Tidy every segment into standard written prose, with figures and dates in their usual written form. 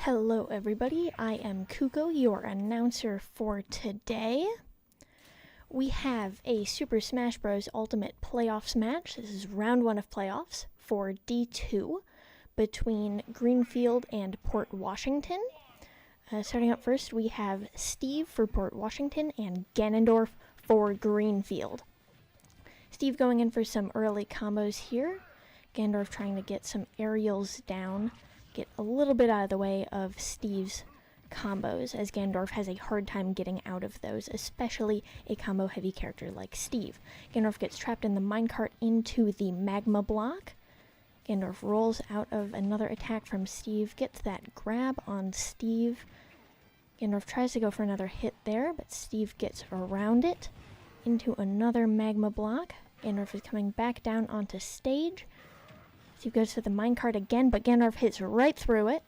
Hello everybody, I am Kuko, your announcer for today. We have a Super Smash Bros. Ultimate Playoffs match. This is round 1 of playoffs for D2 between Greenfield and Port Washington. Starting up first, we have Steve for Port Washington and Ganondorf for Greenfield. Steve going in for some early combos here. Ganondorf trying to get some aerials down, get a little bit out of the way of Steve's combos, as Ganondorf has a hard time getting out of those, especially a combo-heavy character like Steve. Ganondorf gets trapped in the minecart into the magma block. Ganondorf rolls out of another attack from Steve, gets that grab on Steve. Ganondorf tries to go for another hit there, but Steve gets around it into another magma block. Ganondorf is coming back down onto stage. Steve goes for the minecart again, but Ganondorf hits right through it.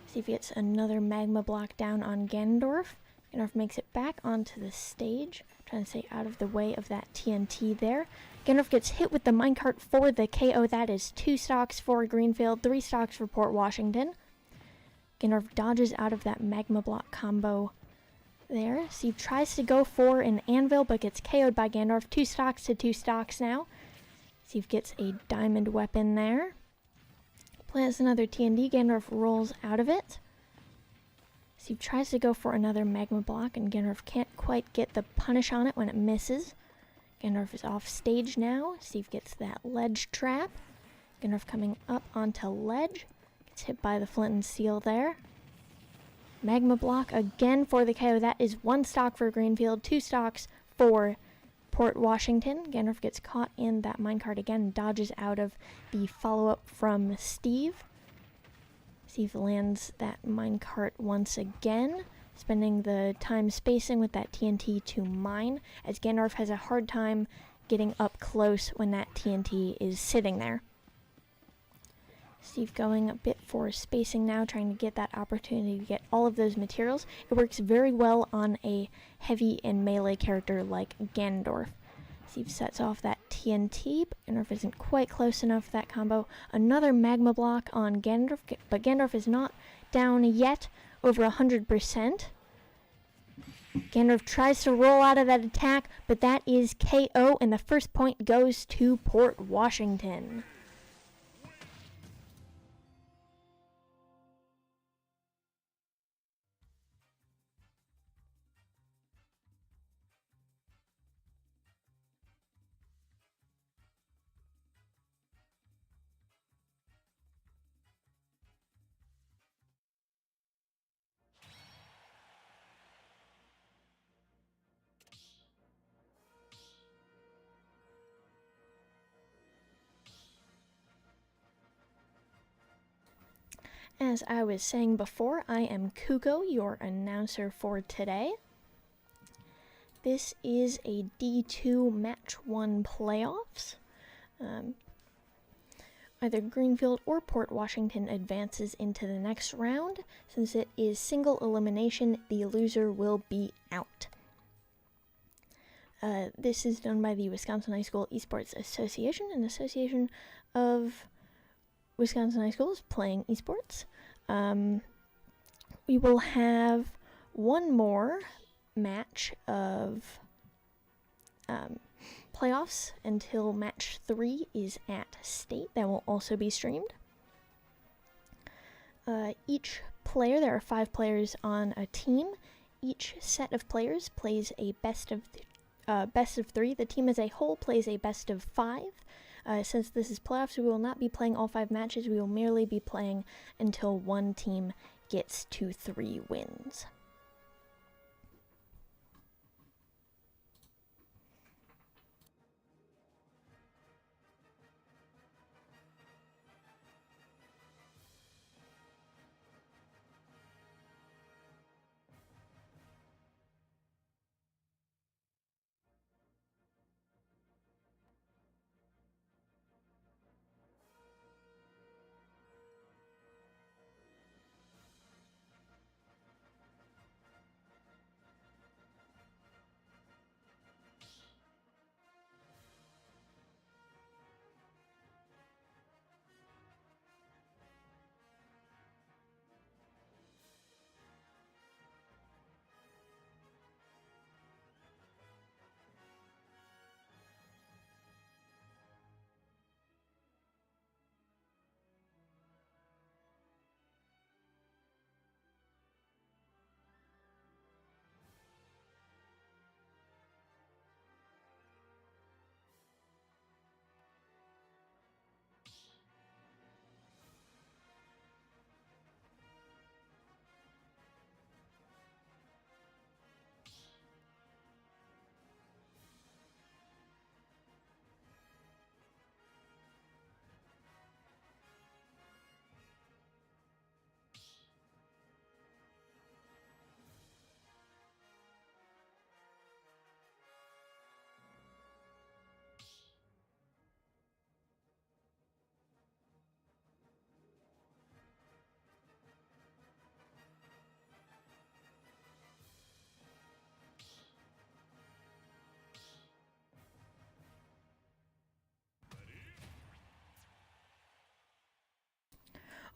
Steve gets another magma block down on Ganondorf. Ganondorf makes it back onto the stage, trying to stay out of the way of that TNT there. Ganondorf gets hit with the minecart for the KO. That is 2 stocks for Greenfield, 3 stocks for Port Washington. Ganondorf dodges out of that magma block combo there. Steve tries to go for an anvil, but gets KO'd by Ganondorf. 2 stocks to 2 stocks now. Steve gets a diamond weapon there. Plants another TNT. Ganondorf rolls out of it. Steve tries to go for another magma block, and Ganondorf can't quite get the punish on it when it misses. Ganondorf is off stage now. Steve gets that ledge trap. Ganondorf coming up onto ledge. Gets hit by the flint and steel there. Magma block again for the KO. That is 1 stock for Greenfield, 2 stocks for Port Washington. Ganondorf gets caught in that minecart again and dodges out of the follow-up from Steve. Steve lands that minecart once again, spending the time spacing with that TNT to mine, as Ganondorf has a hard time getting up close when that TNT is sitting there. Steve going a bit for spacing now, trying to get that opportunity to get all of those materials. It works very well on a heavy and melee character like Ganondorf. Steve sets off that TNT, but Ganondorf isn't quite close enough for that combo. Another magma block on Ganondorf, but Ganondorf is not down yet, over 100%. Ganondorf tries to roll out of that attack, but that is KO, and the first point goes to Port Washington. As I was saying before, I am Kuko, your announcer for today. This is a D2 Match 1 playoffs. Either Greenfield or Port Washington advances into the next round. Since it is single elimination, the loser will be out. This is done by the Wisconsin High School Esports Association, an association of Wisconsin high schools playing esports. We will have one more match of playoffs until match 3 is at state. That will also be streamed. Each player, there are 5 players on a team. Each set of players plays a best of 3. The team as a whole plays a best of 5. Since this is playoffs, we will not be playing all 5 matches. We will merely be playing until one team gets to 3 wins.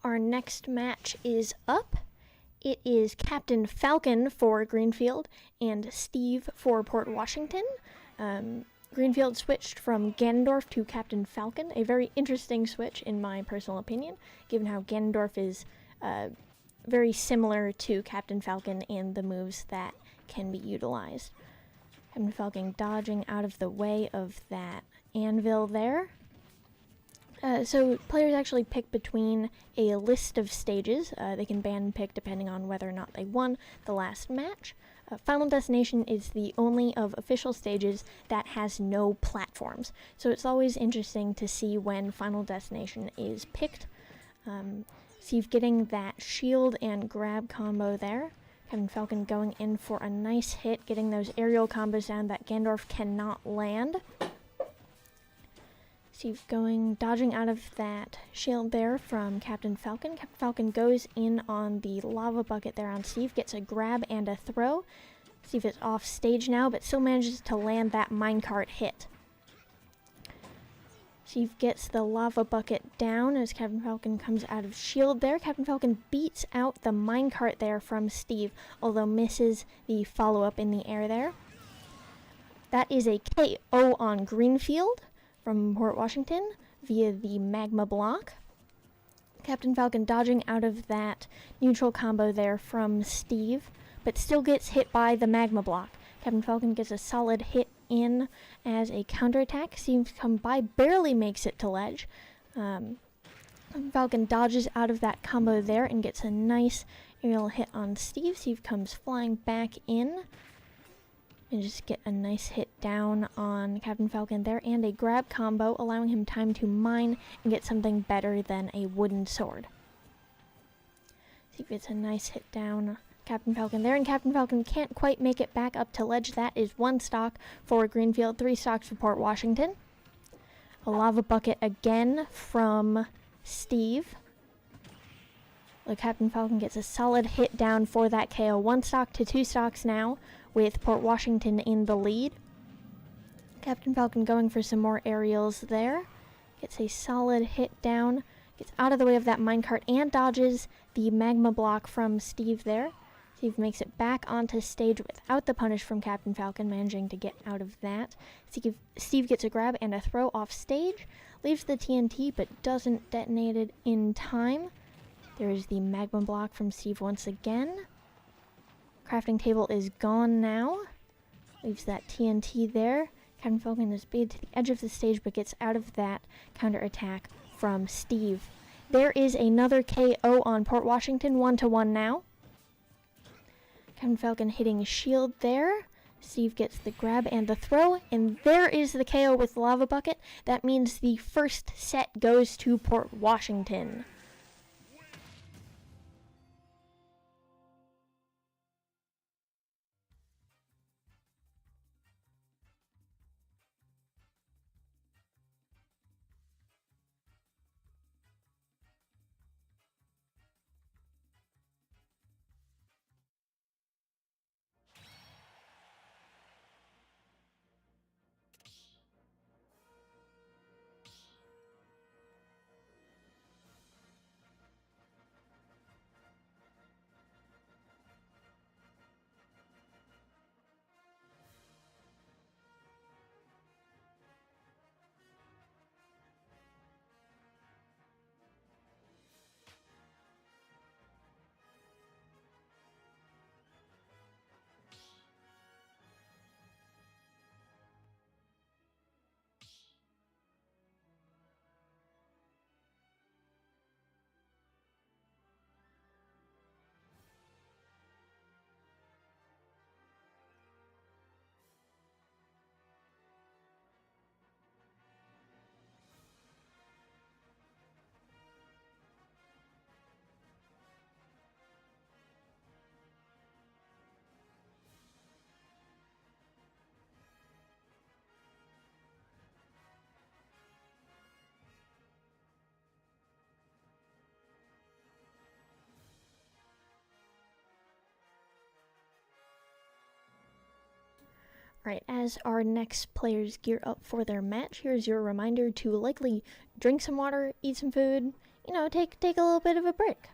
Our next match is up. It is Captain Falcon for Greenfield and Steve for Port Washington. Greenfield switched from Ganondorf to Captain Falcon, a very interesting switch in my personal opinion, given how Ganondorf is very similar to Captain Falcon and the moves that can be utilized. Captain Falcon dodging out of the way of that anvil there. So players actually pick between a list of stages. They can ban and pick depending on whether or not they won the last match. Final Destination is the only of official stages that has no platforms. So it's always interesting to see when Final Destination is picked. Steve getting that shield and grab combo there. Captain Falcon going in for a nice hit, getting those aerial combos down that Ganondorf cannot land. Steve dodging out of that shield there from Captain Falcon. Captain Falcon goes in on the lava bucket there on Steve, gets a grab and a throw. Steve is off stage now, but still manages to land that minecart hit. Steve gets the lava bucket down as Captain Falcon comes out of shield there. Captain Falcon beats out the minecart there from Steve, although misses the follow-up in the air there. That is a KO on Greenfield from Port Washington via the magma block. Captain Falcon dodging out of that neutral combo there from Steve, but still gets hit by the magma block. Captain Falcon gets a solid hit in as a counterattack. Steve come by, barely makes it to ledge. Falcon dodges out of that combo there and gets a nice aerial hit on Steve. Steve comes flying back in and just get a nice hit down on Captain Falcon there and a grab combo, allowing him time to mine and get something better than a wooden sword. Steve gets a nice hit down Captain Falcon there, and Captain Falcon can't quite make it back up to ledge. That is 1 stock for Greenfield, 3 stocks for Port Washington. A lava bucket again from Steve. The Captain Falcon gets a solid hit down for that KO. 1 stock to 2 stocks now, with Port Washington in the lead. Captain Falcon going for some more aerials there. Gets a solid hit down. Gets out of the way of that minecart and dodges the magma block from Steve there. Steve makes it back onto stage without the punish from Captain Falcon, managing to get out of that. Steve gets a grab and a throw off stage. Leaves the TNT but doesn't detonate it in time. There is the magma block from Steve once again. Crafting table is gone now. Leaves that TNT there. Captain Falcon is baited to the edge of the stage but gets out of that counterattack from Steve. There is another KO on Port Washington, 1-1 now. Captain Falcon hitting shield there. Steve gets the grab and the throw, and there is the KO with lava bucket. That means the first set goes to Port Washington. Right, as our next players gear up for their match, here's your reminder to likely drink some water, eat some food, you know, take a little bit of a break.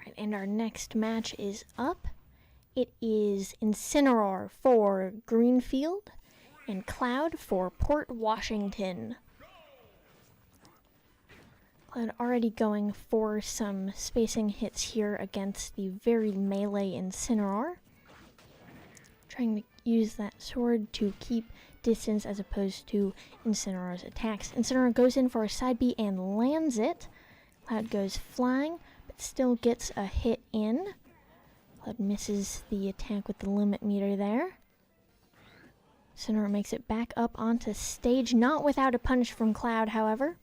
Right, and our next match is up. It is Incineroar for Greenfield and Cloud for Port Washington. Cloud already going for some spacing hits here against the very melee Incineroar. Trying to use that sword to keep distance as opposed to Incineroar's attacks. Incineroar goes in for a side B and lands it. Cloud goes flying, but still gets a hit in. Cloud misses the attack with the limit meter there. Incineroar makes it back up onto stage, not without a punish from Cloud, however.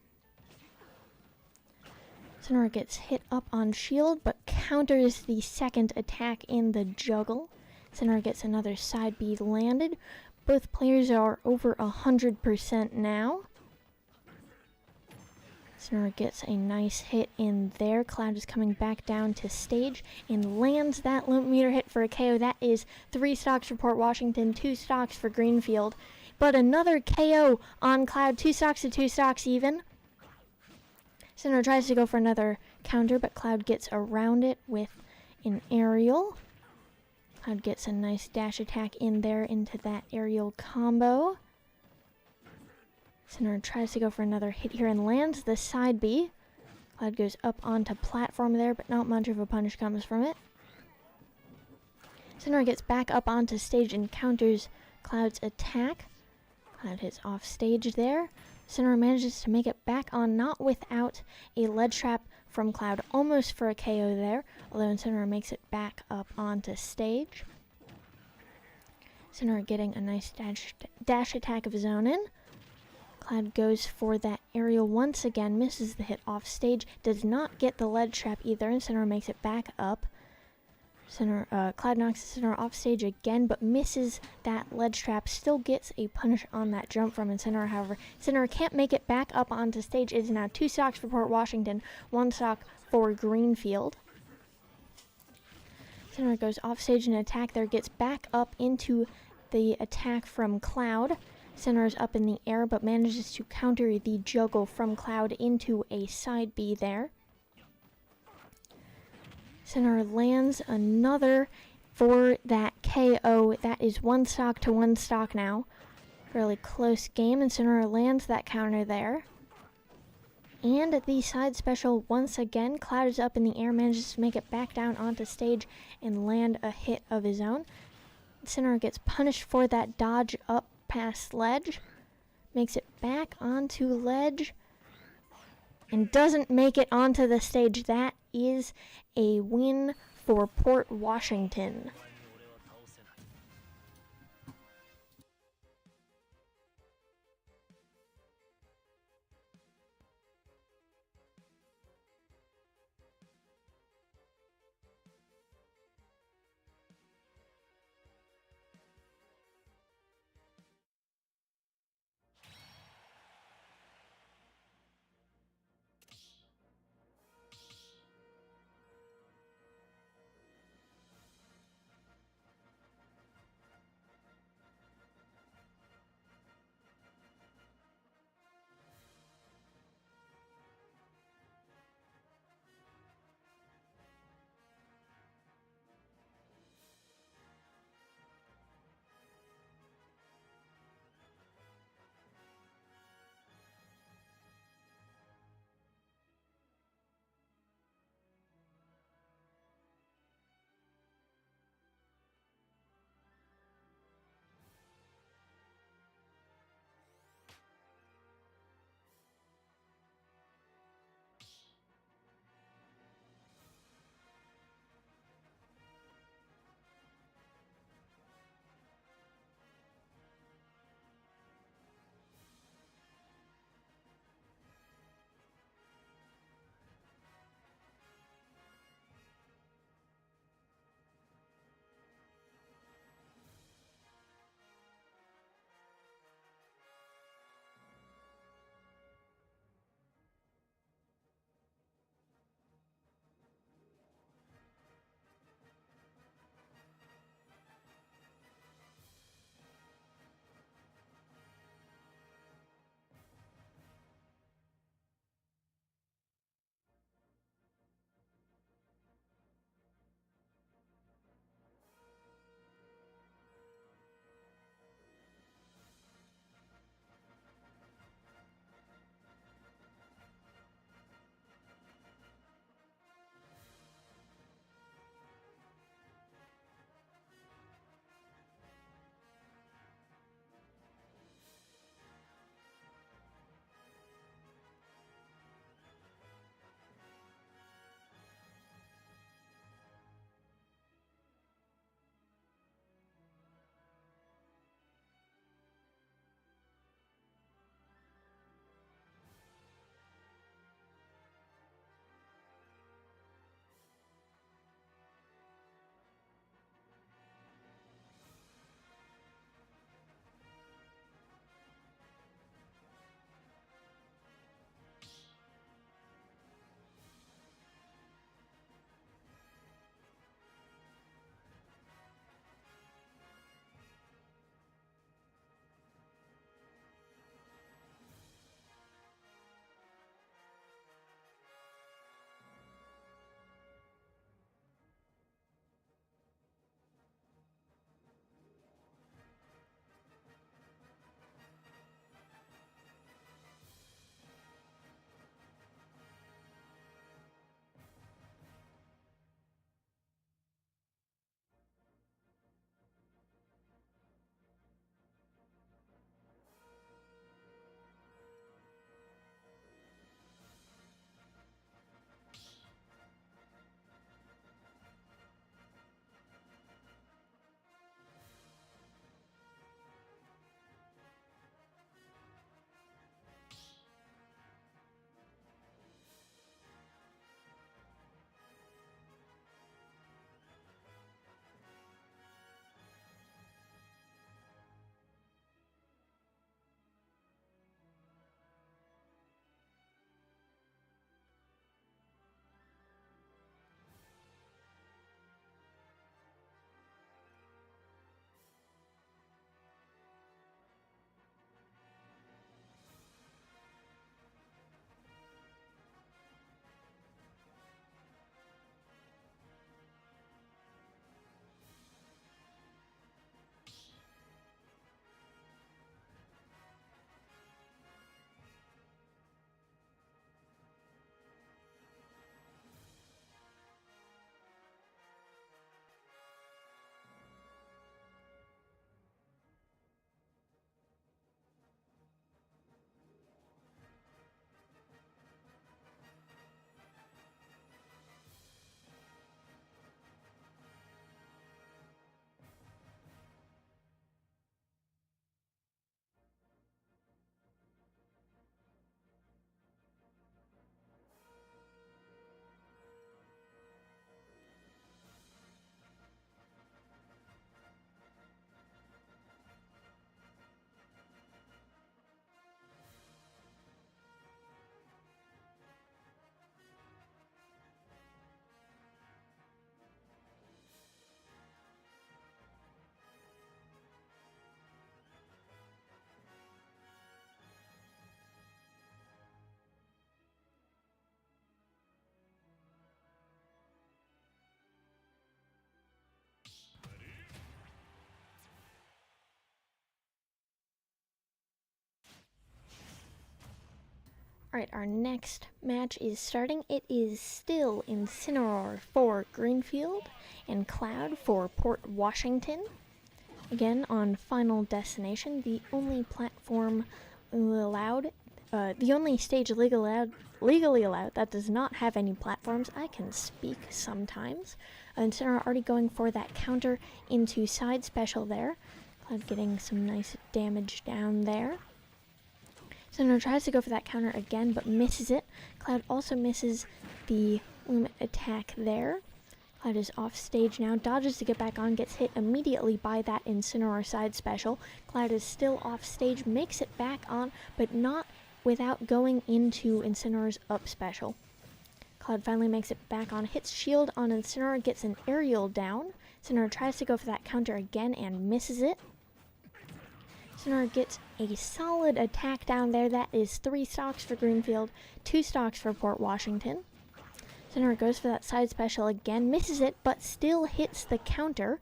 Incineroar gets hit up on shield, but counters the second attack in the juggle. Incineroar gets another side B landed. Both players are over 100% now. Sinner gets a nice hit in there. Cloud is coming back down to stage and lands that limp meter hit for a KO. That is 3 stocks for Port Washington, 2 stocks for Greenfield. But another KO on Cloud, 2 stocks to 2 stocks even. Sinner tries to go for another counter, but Cloud gets around it with an aerial. Cloud gets a nice dash attack in there into that aerial combo. Sinner tries to go for another hit here and lands the side B. Cloud goes up onto platform there, but not much of a punish comes from it. Sinner gets back up onto stage and counters Cloud's attack. Cloud hits off stage there. Sinner manages to make it back on, not without a ledge trap from Cloud, almost for a KO there, although Sinner makes it back up onto stage. Sinner getting a nice dash attack of his own in. Cloud goes for that aerial once again, misses the hit off stage, does not get the ledge trap either, and Sinner makes it back up. Cloud knocks Sinner off stage again, but misses that ledge trap, still gets a punish on that jump from Sinner, however. Sinner can't make it back up onto stage. It is now 2 stocks for Port Washington, 1 stock for Greenfield. Sinner goes off stage and attack there, gets back up into the attack from Cloud. Sinner is up in the air, but manages to counter the juggle from Cloud into a side B there. Sinner lands another for that KO. That is 1 stock to 1 stock now. Fairly close game, and Sinner lands that counter there. And the side special once again. Cloud is up in the air, manages to make it back down onto stage and land a hit of his own. Sinner gets punished for that dodge up past ledge, makes it back onto ledge, and doesn't make it onto the stage. That is a win for Port Washington. Alright, our next match is starting. It is still Incineroar for Greenfield and Cloud for Port Washington. Again, on Final Destination, the only platform allowed, the only stage legally allowed that does not have any platforms. I can speak sometimes. Incineroar already going for that counter into side special there. Cloud getting some nice damage down there. Incineroar tries to go for that counter again, but misses it. Cloud also misses the limit attack there. Cloud is off stage now, dodges to get back on, gets hit immediately by that Incineroar side special. Cloud is still off stage, makes it back on, but not without going into Incineroar's up special. Cloud finally makes it back on, hits shield on Incineroar, gets an aerial down. Incineroar tries to go for that counter again and misses it. Incineroar gets a solid attack down there. That is 3 stocks for Greenfield, 2 stocks for Port Washington. Incineroar goes for that side special again, misses it, but still hits the counter.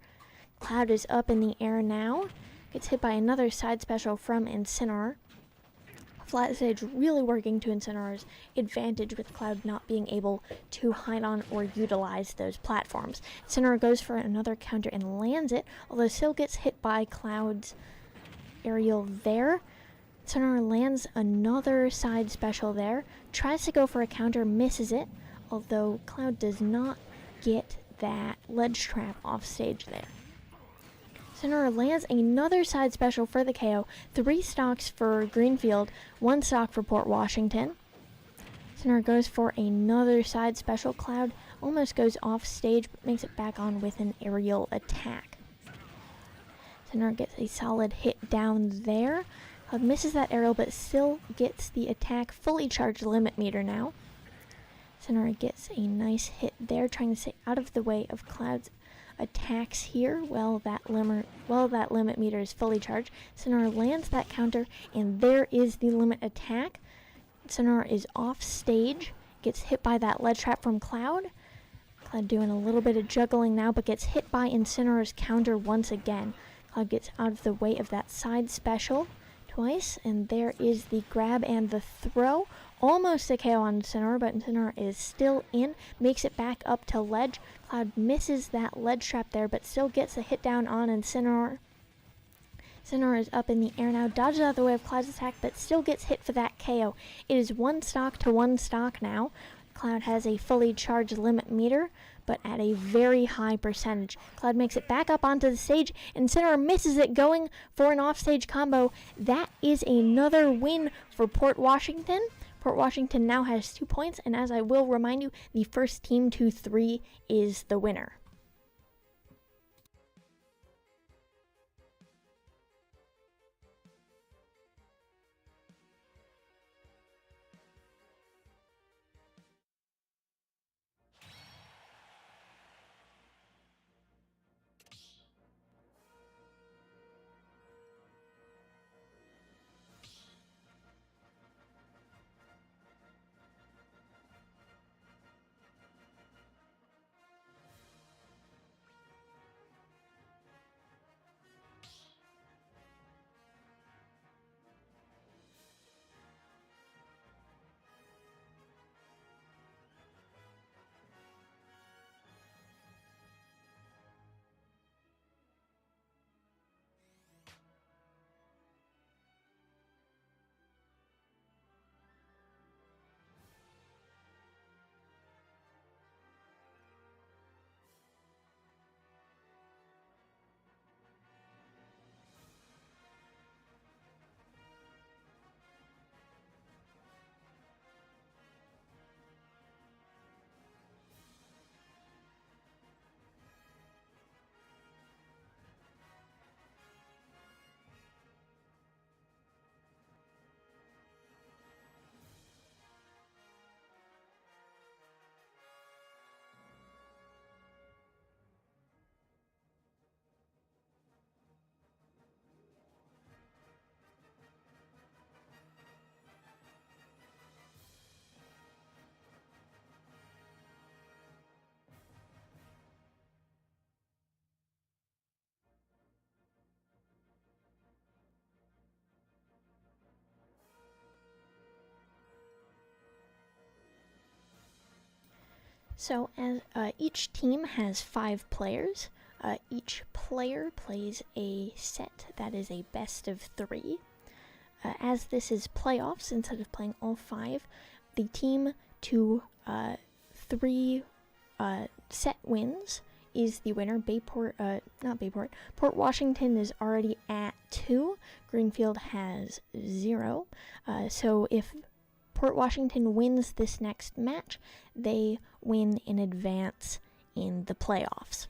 Cloud is up in the air now. Gets hit by another side special from Incineroar. Flat stage really working to Incineroar's advantage with Cloud not being able to hide on or utilize those platforms. Incineroar goes for another counter and lands it, although still gets hit by Cloud's aerial there. Incineroar lands another side special there, tries to go for a counter, misses it, although Cloud does not get that ledge trap off stage there. Incineroar lands another side special for the KO, 3 stocks for Greenfield, 1 stock for Port Washington. Incineroar goes for another side special. Cloud almost goes off stage, but makes it back on with an aerial attack. Incineroar gets a solid hit down there. Cloud misses that aerial, but still gets the attack fully charged limit meter now. Incineroar gets a nice hit there, trying to stay out of the way of Cloud's attacks here while that limit meter is fully charged. Incineroar lands that counter, and there is the limit attack. Incineroar is off stage, gets hit by that ledge trap from Cloud. Cloud doing a little bit of juggling now, but gets hit by Incineroar's counter once again. Cloud gets out of the way of that side special twice, and there is the grab and the throw. Almost a KO on Incineroar, but Incineroar is still in, makes it back up to ledge. Cloud misses that ledge trap there, but still gets a hit down on Incineroar. Incineroar is up in the air now, dodges out of the way of Cloud's attack, but still gets hit for that KO. It is 1 stock to 1 stock now. Cloud has a fully charged limit meter, but at a very high percentage. Cloud makes it back up onto the stage, and Incineroar misses it, going for an offstage combo. That is another win for Port Washington. Port Washington now has 2 points, and as I will remind you, the first team to 3 is the winner. So as each team has 5 players. Each player plays a set that is a best of 3. As this is playoffs, instead of playing all 5, the team to 3 set wins is the winner. Port Washington is already at 2. Greenfield has 0. So if Port Washington wins this next match, they win in advance in the playoffs.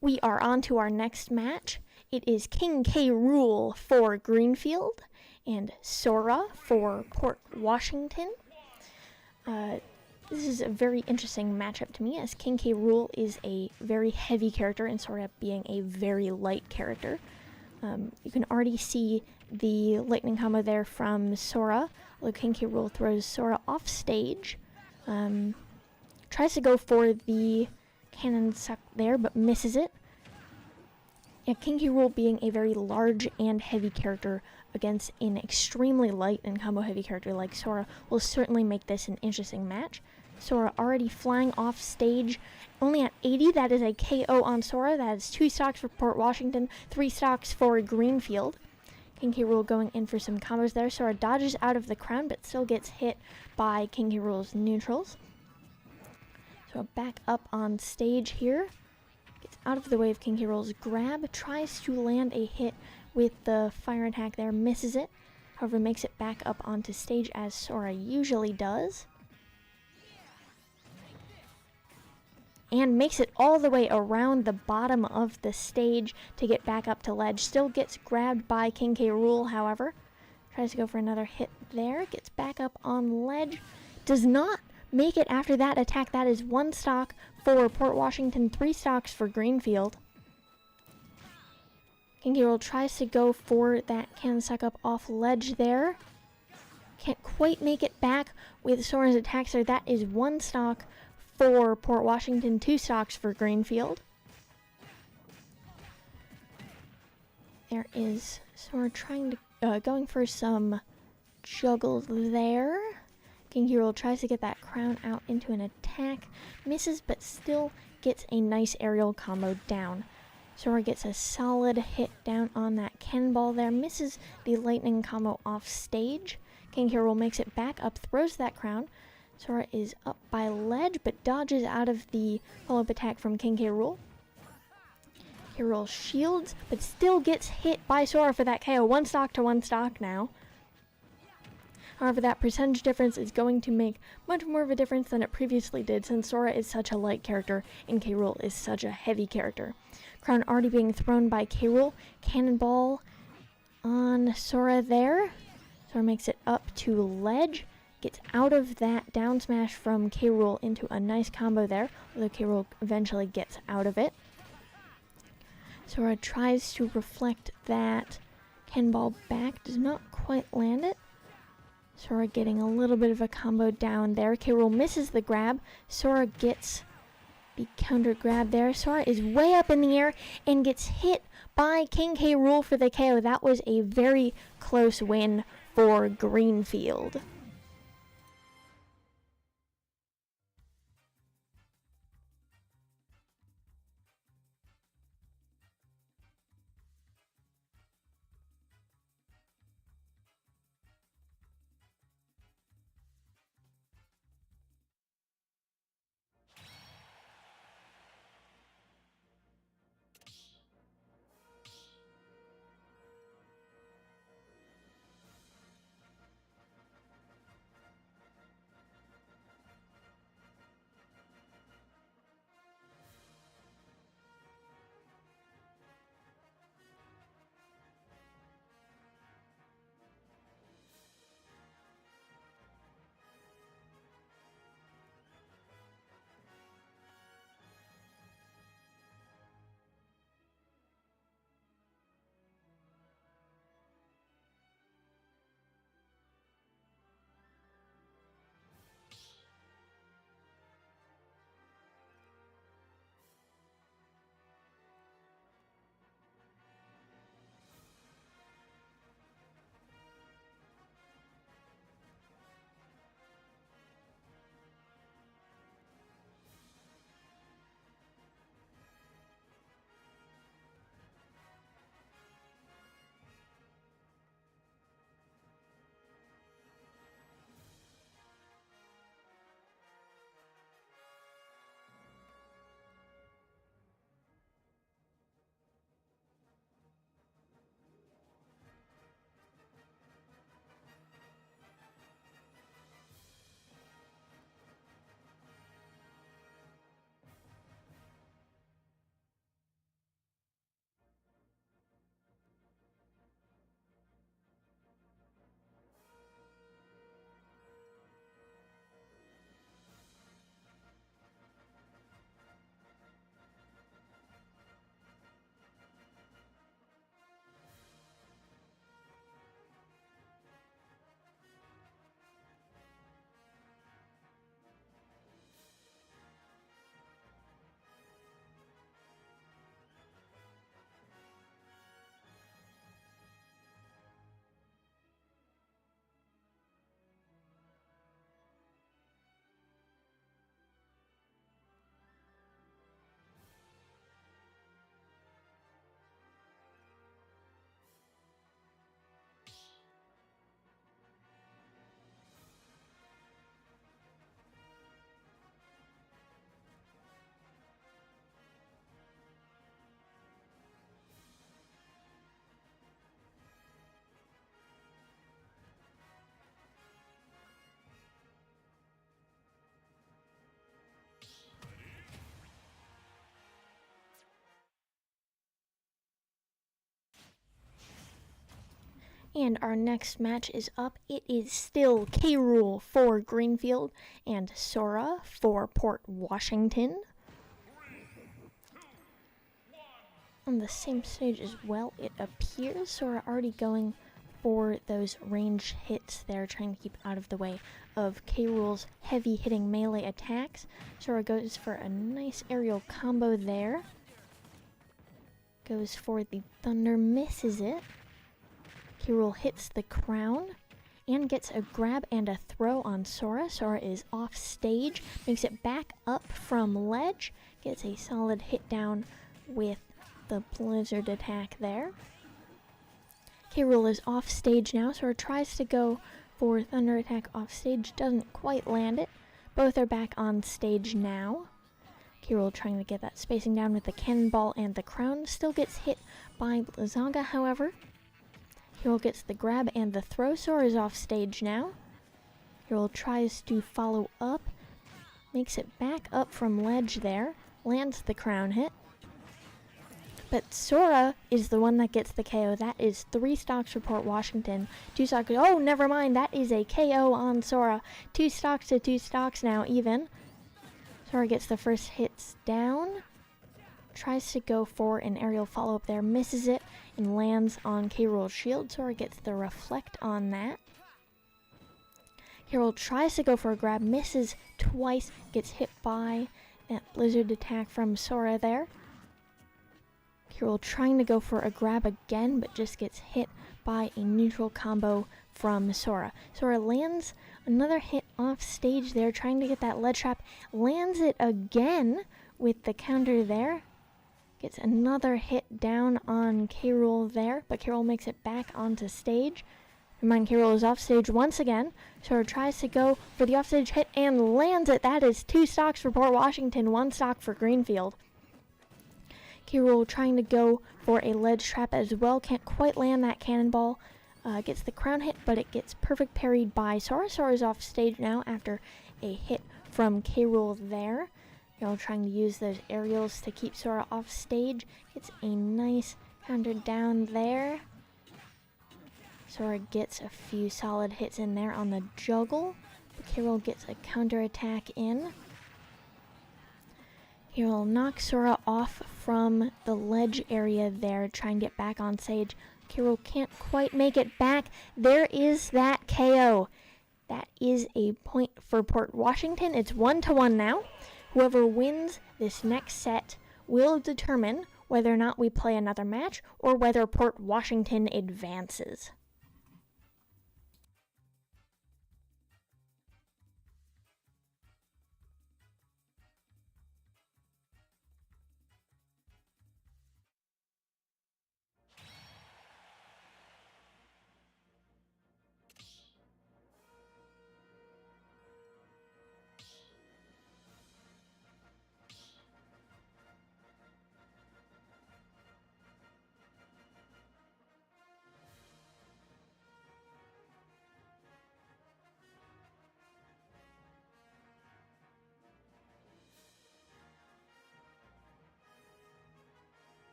We are on to our next match. It is King K. Rool for Greenfield and Sora for Port Washington. This is a very interesting matchup to me, as King K. Rool is a very heavy character and Sora being a very light character. You can already see the lightning combo there from Sora, although King K. Rool throws Sora off stage. Tries to go for the cannon suck there, but misses it. Yeah, King K. Rool being a very large and heavy character against an extremely light and combo heavy character like Sora will certainly make this an interesting match. Sora already flying off stage, only at 80. That is a KO on Sora. That is 2 stocks for Port Washington, 3 stocks for Greenfield. King K. Rool going in for some combos there. Sora dodges out of the crown, but still gets hit by King K. Rool's neutrals. So back up on stage here, gets out of the way of King K. Rool's grab, tries to land a hit with the fire attack there, misses it, however makes it back up onto stage as Sora usually does. And makes it all the way around the bottom of the stage to get back up to ledge. Still gets grabbed by King K. Rool, however. Tries to go for another hit there, gets back up on ledge, does not make it after that attack. That is 1 stock for Port Washington, 3 stocks for Greenfield. King K. Rool tries to go for that cannon suck up off ledge there. Can't quite make it back with Sora's attacks there. That is 1 stock for Port Washington, 2 stocks for Greenfield. There is Sora trying to going for some juggles there. King K. Rool tries to get that crown out into an attack, misses, but still gets a nice aerial combo down. Sora gets a solid hit down on that cannonball there, misses the lightning combo off stage. King K. Rool makes it back up, throws that crown. Sora is up by ledge, but dodges out of the follow-up attack from King K. Rool. K. Rool shields, but still gets hit by Sora for that KO. 1 stock to 1 stock now. However, that percentage difference is going to make much more of a difference than it previously did, since Sora is such a light character and K. Rool is such a heavy character. Crown already being thrown by K. Rool. Cannonball on Sora there. Sora makes it up to ledge. Gets out of that down smash from K. Rool into a nice combo there, although K. Rool eventually gets out of it. Sora tries to reflect that cannonball back, does not quite land it. Sora getting a little bit of a combo down there. K. Rool misses the grab. Sora gets the counter grab there. Sora is way up in the air and gets hit by King K. Rool for the KO. That was a very close win for Greenfield. And our next match is up. It is still K. Rool for Greenfield and Sora for Port Washington. On the same stage as well, it appears. Sora already going for those range hits there, trying to keep out of the way of K. Rool's heavy hitting melee attacks. Sora goes for a nice aerial combo there. Goes for the thunder, misses it. K. Rool hits the crown and gets a grab and a throw on Sora. Sora is off stage, makes it back up from ledge, gets a solid hit down with the blizzard attack there. K. Rool is off stage now. Sora tries to go for thunder attack off stage, doesn't quite land it. Both are back on stage now. K. Rool trying to get that spacing down with the cannonball and the crown. Still gets hit by Blizzaga, however. K. Rool gets the grab and the throw. Sora is off stage now. K. Rool tries to follow up. Makes it back up from ledge there. Lands the crown hit. But Sora is the one that gets the KO. That is 3 stocks for Port Washington. 2 stocks. Oh, never mind. That is a KO on Sora. 2 stocks to 2 stocks now, even. Sora gets the first hits down. Tries to go for an aerial follow-up there. Misses it and lands on K. Rool's shield. Sora gets the reflect on that. K. Rool tries to go for a grab. Misses twice. Gets hit by that blizzard attack from Sora there. K. Carol trying to go for a grab again, but just gets hit by a neutral combo from Sora. Sora lands another hit off stage there, trying to get that ledge trap. Lands it again with the counter there. Gets another hit down on K-Rool there, but K-Rool makes it back onto stage. Remind K-Rool is off stage once again. Sora tries to go for the offstage hit and lands it. That is 2 stocks for Port Washington, 1 stock for Greenfield. K-Rool trying to go for a ledge trap as well. Can't quite land that cannonball. Gets the crown hit, but it gets perfect parried by Sora. Sora's off stage now after a hit from K-Rool there. Trying to use those aerials to keep Sora off stage. Gets a nice counter down there. Sora gets a few solid hits in there on the juggle. But K-Rool gets a counter attack in. K-Rool knocks Sora off from the ledge area there, trying to get back on stage. K-Rool can't quite make it back. There is that KO. That is a point for Port Washington. It's 1-1 now. Whoever wins this next set will determine whether or not we play another match or whether Port Washington advances.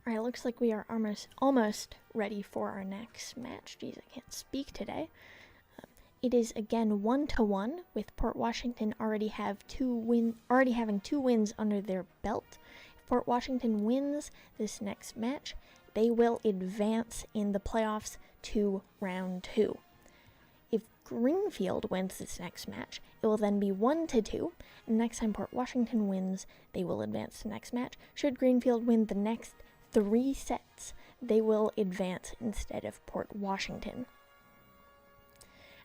Alright, looks like we are almost ready for our next match. Jeez, I can't speak today. It is again 1-1, with Port Washington already having 2 wins under their belt. If Port Washington wins this next match, they will advance in the playoffs to round 2. If Greenfield wins this next match, it will then be 1-2, and next time Port Washington wins, they will advance to the next match. Should Greenfield win the next 3 sets, they will advance instead of Port Washington.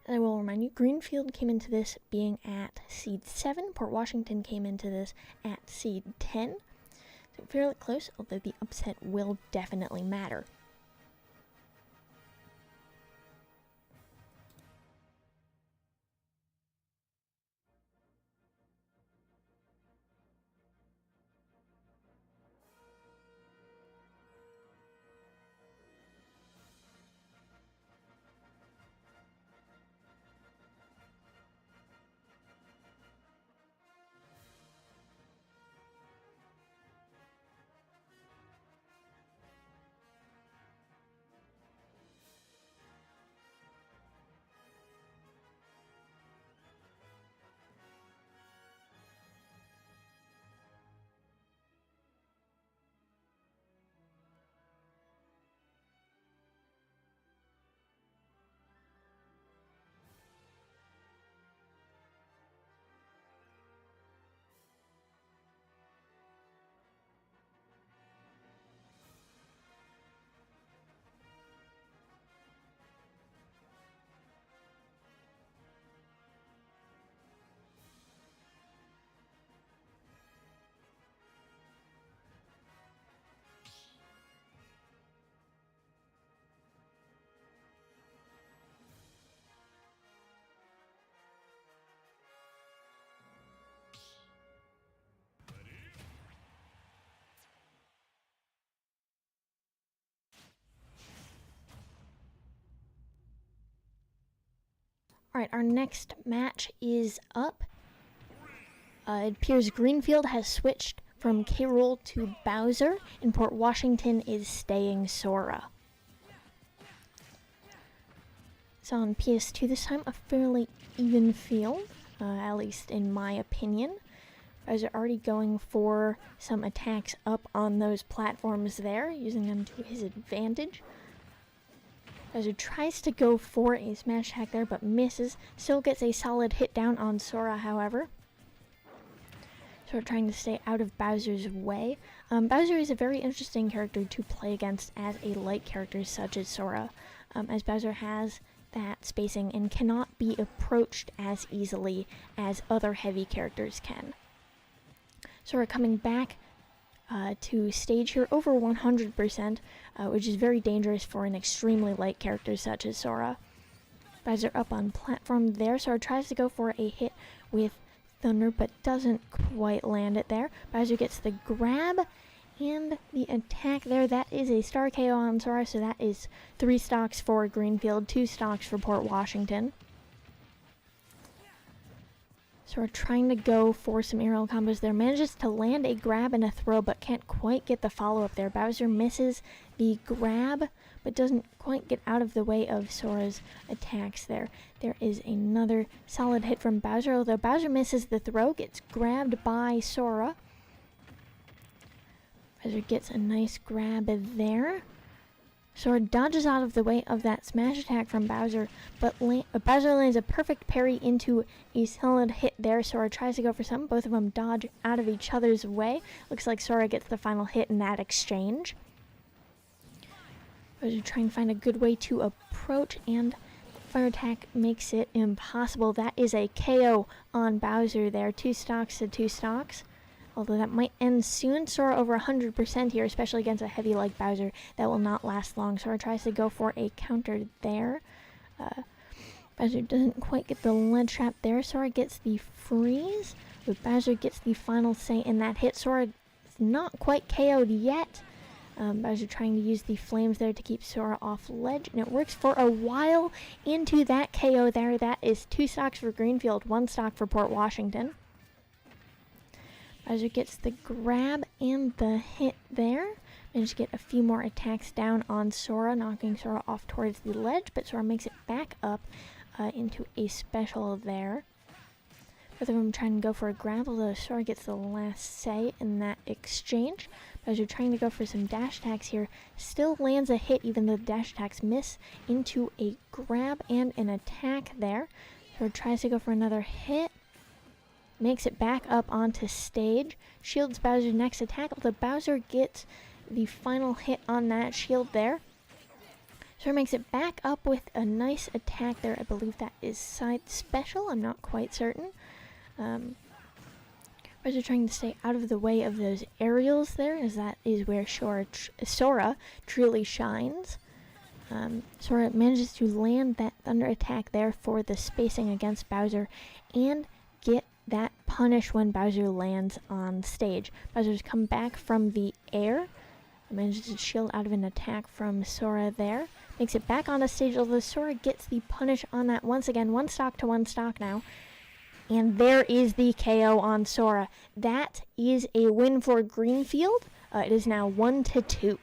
And I will remind you, Greenfield came into this being at seed 7, Port Washington came into this at seed 10. So fairly close, although the upset will definitely matter. Alright, our next match is up. It appears Greenfield has switched from K. Rool to Bowser, and Port Washington is staying Sora. So on PS2 this time, a fairly even field, at least in my opinion. Bowser already going for some attacks up on those platforms there, using them to his advantage. Bowser tries to go for a smash attack there, but misses. Still gets a solid hit down on Sora, however. Sora trying to stay out of Bowser's way. Bowser is a very interesting character to play against as a light character such as Sora, as Bowser has that spacing and cannot be approached as easily as other heavy characters can. Sora coming back to stage here over 100%, which is very dangerous for an extremely light character such as Sora. Bowser up on platform there. Sora tries to go for a hit with Thunder, but doesn't quite land it there. Bowser gets the grab and the attack there. That is a star KO on Sora, so that is 3 stocks for Greenfield, 2 stocks for Port Washington. Sora trying to go for some aerial combos there. Manages to land a grab and a throw, but can't quite get the follow-up there. Bowser misses the grab, but doesn't quite get out of the way of Sora's attacks there. There is another solid hit from Bowser, although Bowser misses the throw, gets grabbed by Sora. Bowser gets a nice grab there. Sora dodges out of the way of that smash attack from Bowser, but Bowser lands a perfect parry into a solid hit there. Sora tries to go for something. Both of them dodge out of each other's way. Looks like Sora gets the final hit in that exchange. Bowser trying to find a good way to approach, and fire attack makes it impossible. That is a KO on Bowser there. 2 stocks to 2 stocks. Although that might end soon. Sora over 100% here, especially against a heavy like Bowser. That will not last long. Sora tries to go for a counter there. Bowser doesn't quite get the ledge trap there. Sora gets the freeze, but Bowser gets the final say in that hit. Sora is not quite KO'd yet. Bowser trying to use the flames there to keep Sora off ledge, and it works for a while into that KO there. That is 2 stocks for Greenfield, 1 stock for Port Washington. Bowser gets the grab and the hit there. Managed to get a few more attacks down on Sora, knocking Sora off towards the ledge, but Sora makes it back up into a special there. Both of them trying to go for a grab, although Sora gets the last say in that exchange. Bowser trying to go for some dash attacks here. Still lands a hit even though the dash attacks miss into a grab and an attack there. Sora tries to go for another hit. Makes it back up onto stage. Shields Bowser's next attack, although Bowser gets the final hit on that shield there. Sora makes it back up with a nice attack there. I believe that is side special. I'm not quite certain. Bowser trying to stay out of the way of those aerials there, as that is where Sora truly shines. Sora manages to land that thunder attack there for the spacing against Bowser and get that punish when Bowser lands on stage. Bowser's come back from the air. Manages to shield out of an attack from Sora there. Makes it back on the stage, although Sora gets the punish on that once again. 1 stock to 1 stock now. And there is the KO on Sora. That is a win for Greenfield. It is now 1-2.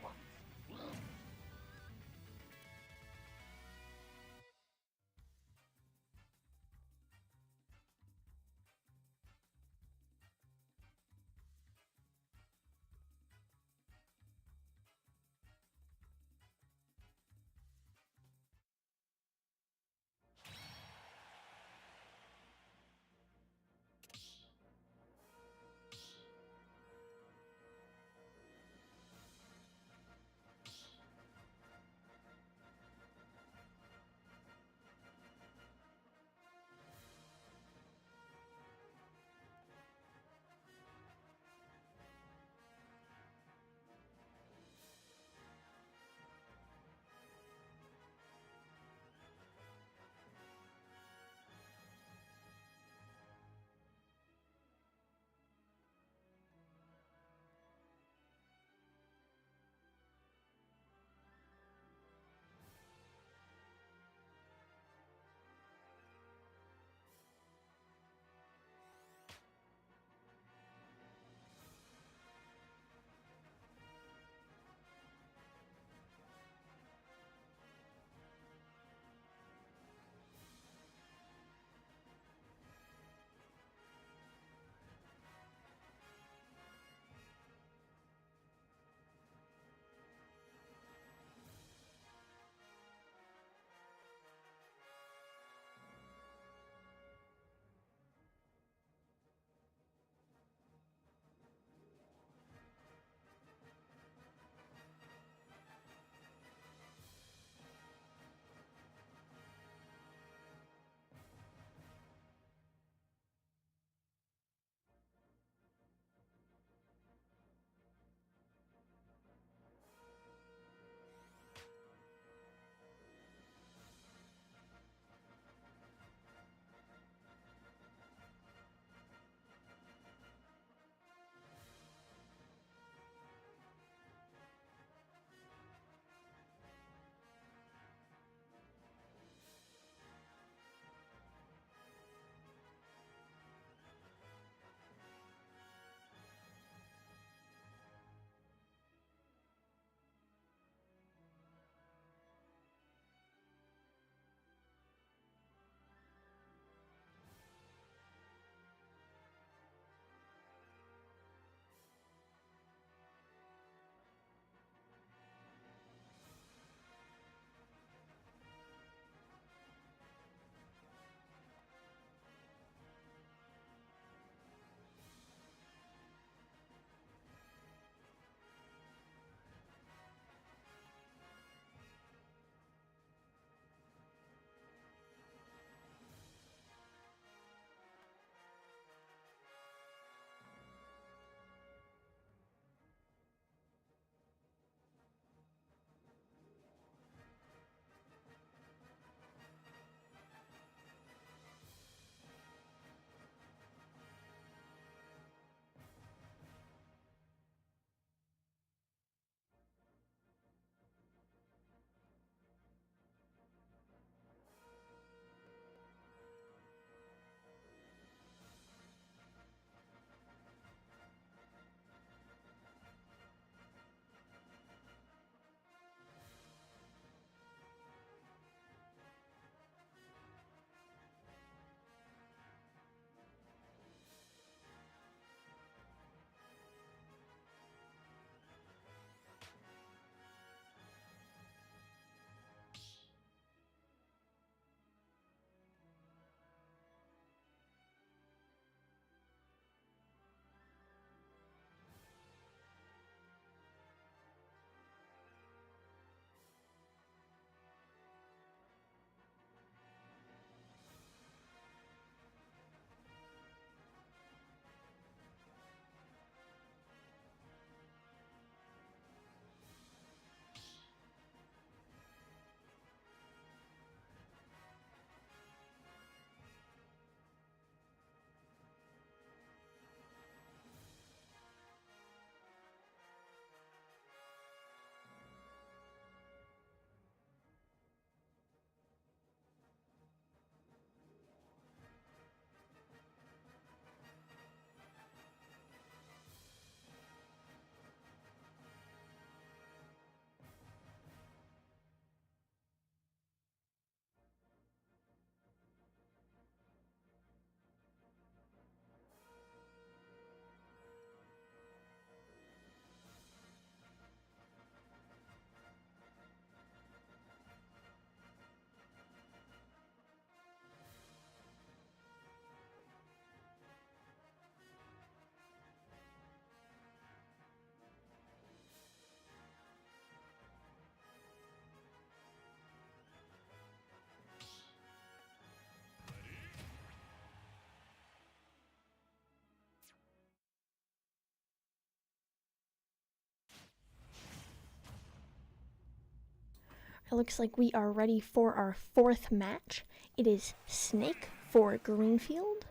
It looks like we are ready for our fourth match. It is Snake for Greenfield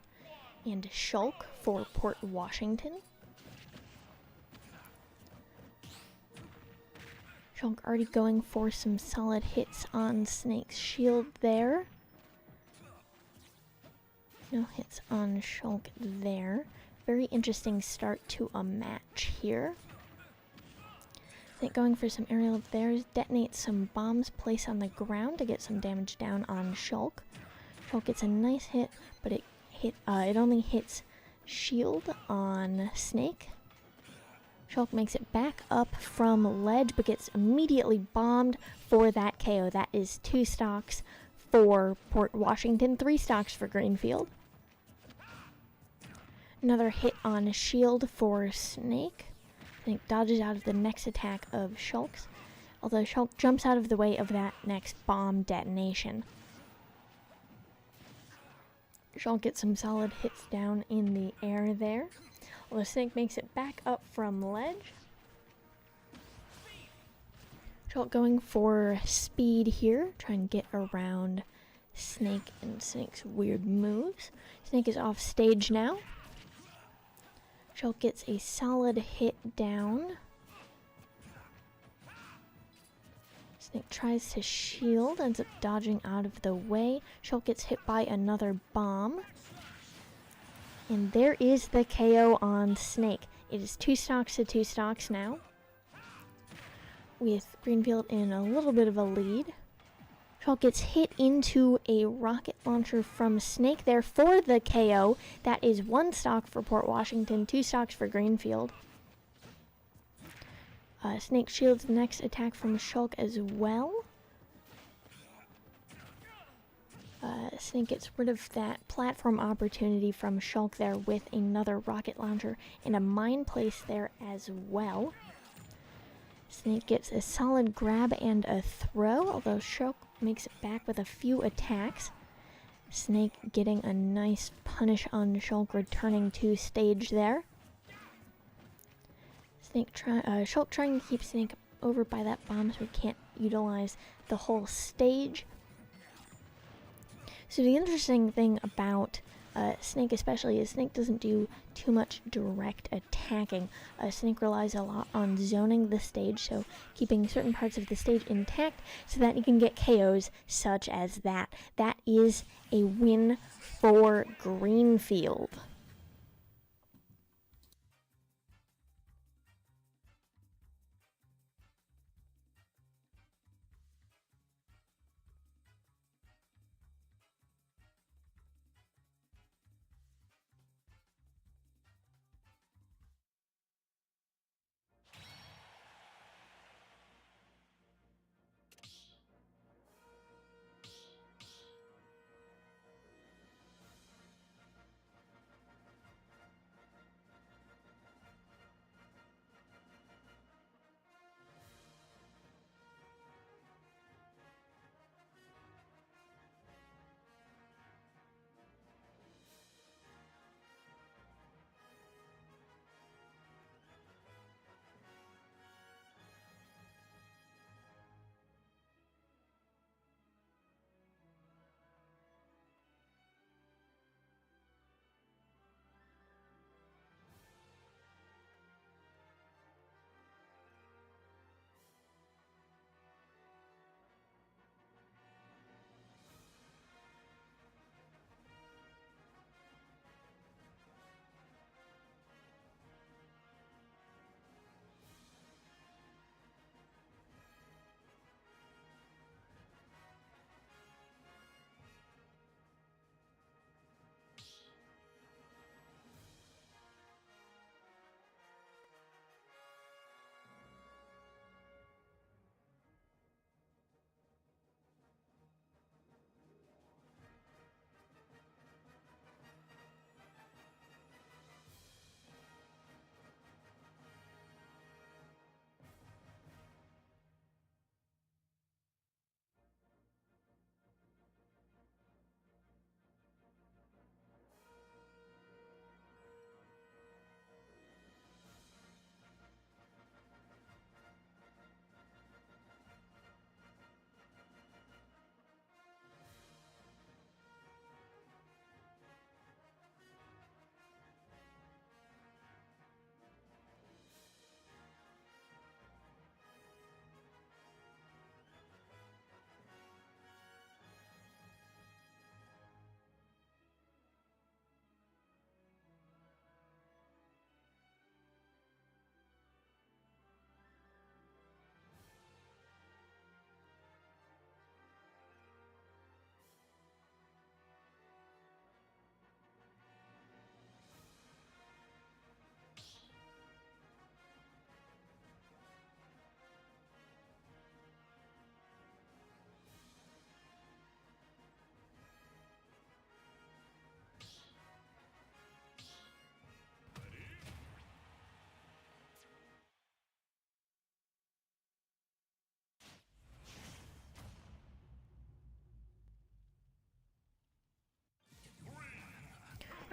and Shulk for Port Washington. Shulk already going for some solid hits on Snake's shield there. No hits on Shulk there. Very interesting start to a match here. Snake going for some aerial there. Detonates some bombs placed on the ground to get some damage down on Shulk. Shulk gets a nice hit, but it only hits shield on Snake. Shulk makes it back up from ledge, but gets immediately bombed for that KO. That is 2 stocks for Port Washington, 3 stocks for Greenfield. Another hit on shield for Snake. Snake dodges out of the next attack of Shulk's, although Shulk jumps out of the way of that next bomb detonation. Shulk gets some solid hits down in the air there, although Snake makes it back up from ledge. Shulk going for speed here, trying to get around Snake and Snake's weird moves. Snake is off stage now. Shulk gets a solid hit down. Snake tries to shield, ends up dodging out of the way. Shulk gets hit by another bomb. And there is the KO on Snake. It is 2 stocks to 2 stocks now, with Greenfield in a little bit of a lead. Shulk gets hit into a rocket launcher from Snake there for the KO. That is 1 stock for Port Washington, 2 stocks for Greenfield. Snake shields the next attack from Shulk as well. Snake gets rid of that platform opportunity from Shulk there with another rocket launcher and a mine place there as well. Snake gets a solid grab and a throw, although Shulk makes it back with a few attacks. Snake getting a nice punish on Shulk, returning to stage there. Shulk trying to keep Snake over by that bomb so he can't utilize the whole stage. So the interesting thing about Snake especially is Snake doesn't do too much direct attacking. Snake relies a lot on zoning the stage, so keeping certain parts of the stage intact so that he can get KOs such as that. That is a win for Greenfield.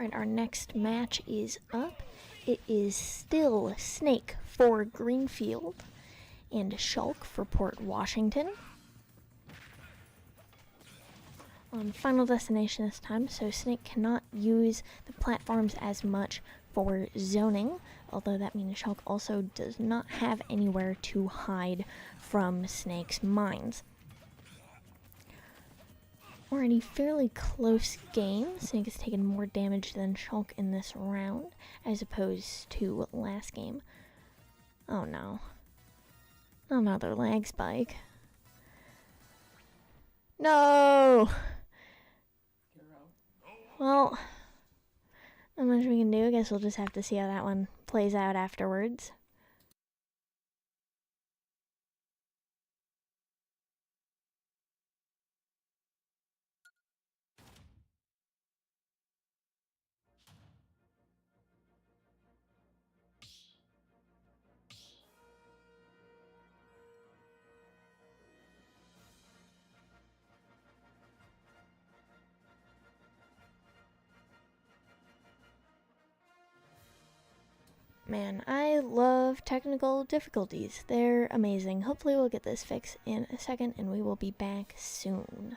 Alright, our next match is up. It is still Snake for Greenfield and Shulk for Port Washington. On Final Destination this time, so Snake cannot use the platforms as much for zoning, although that means Shulk also does not have anywhere to hide from Snake's mines. Already fairly close game. Snake has taken more damage than Shulk in this round, as opposed to last game. Oh no. Another lag spike. No! Well, not much we can do. I guess we'll just have to see how that one plays out afterwards. Man, I love technical difficulties. They're amazing. Hopefully we'll get this fixed in a second and we will be back soon.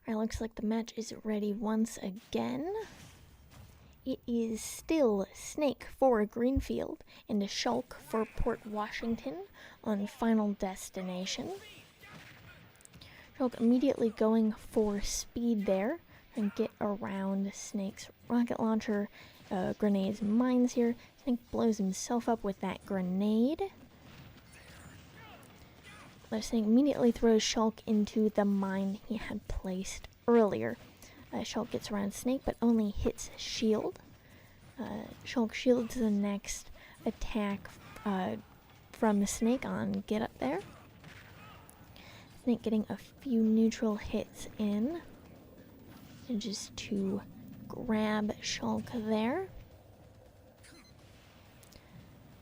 Alright, looks like the match is ready once again. It is still Snake for Greenfield and a Shulk for Port Washington on Final Destination. Shulk immediately going for speed there and get around Snake's rocket launcher, grenades, mines here. Snake blows himself up with that grenade. Snake immediately throws Shulk into the mine he had placed earlier. Shulk gets around Snake, but only hits shield. Shulk shields the next attack from Snake on get up there. Snake getting a few neutral hits in. And just to grab Shulk there.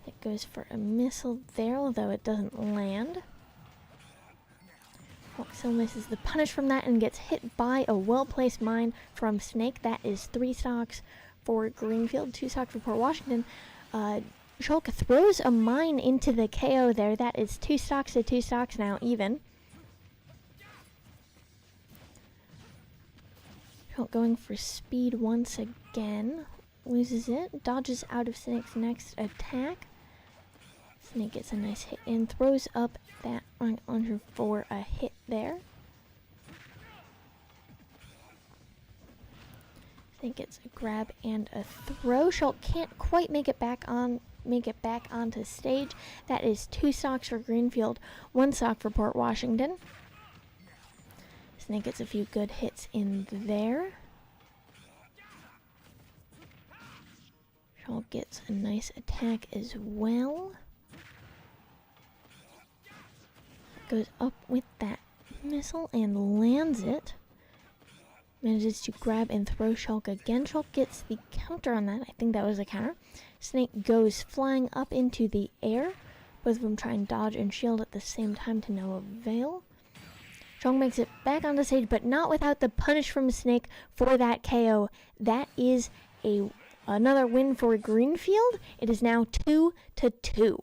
It goes for a missile there, although it doesn't land. Shulk still misses the punish from that and gets hit by a well-placed mine from Snake. That is 3 stocks for Greenfield, 2 stocks for Port Washington. Shulk throws a mine into the KO there. That is 2 stocks to 2 stocks now, even. Shulk going for speed once again. Loses it. Dodges out of Snake's next attack. Snake gets a nice hit in, throws up that rocket launcher for a hit there. Snake gets a grab and a throw. Shulk can't quite make it back onto stage. That is 2 stocks for Greenfield, 1 stock for Port Washington. Snake gets a few good hits in there. Shulk gets a nice attack as well. Goes up with that missile and lands it. Manages to grab and throw Shulk again. Shulk gets the counter on that. I think that was a counter. Snake goes flying up into the air. Both of them try and dodge and shield at the same time to no avail. Shulk makes it back on the stage, but not without the punish from Snake for that KO. That is another win for Greenfield. It is now 2-2.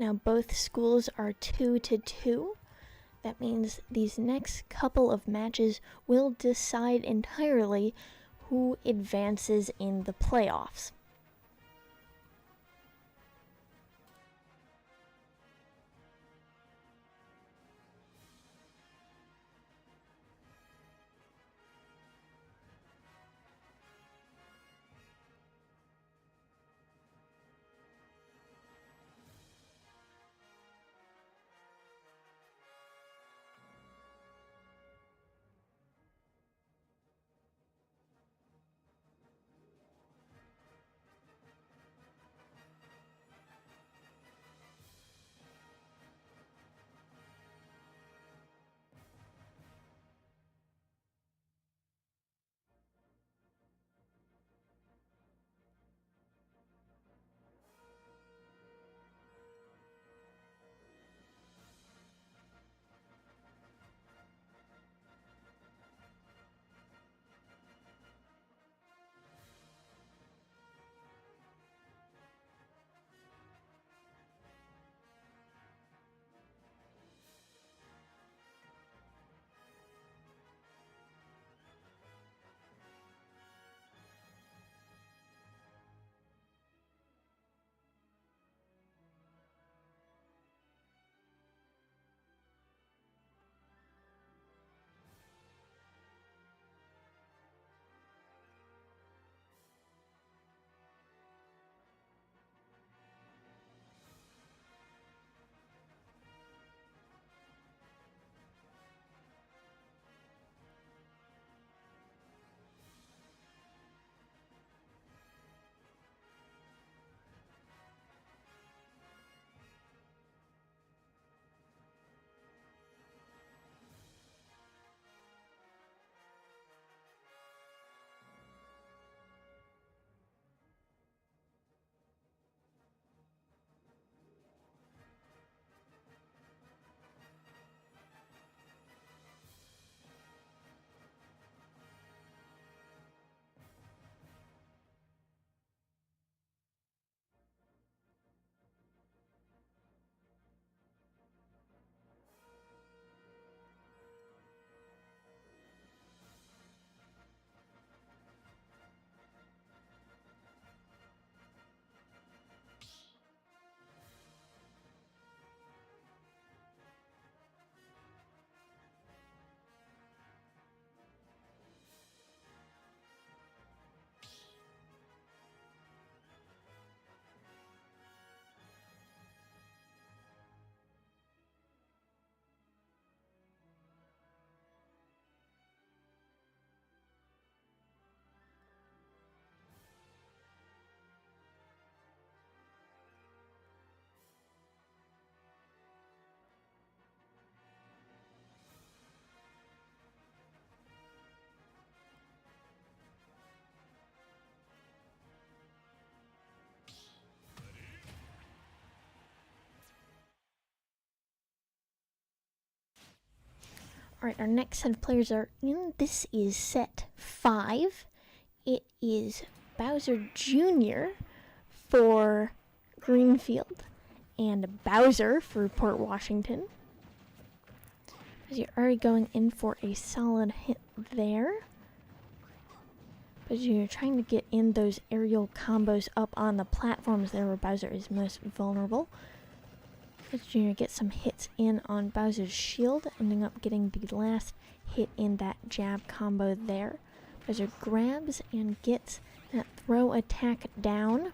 Now both schools are 2-2. That means these next couple of matches will decide entirely who advances in the playoffs. Alright, our next set of players are in. This is set 5. It is Bowser Jr. for Greenfield and Bowser for Port Washington. As you're already going in for a solid hit there. But you're trying to get in those aerial combos up on the platforms there where Bowser is most vulnerable. Junior gets some hits in on Bowser's shield, ending up getting the last hit in that jab combo there. Bowser grabs and gets that throw attack down.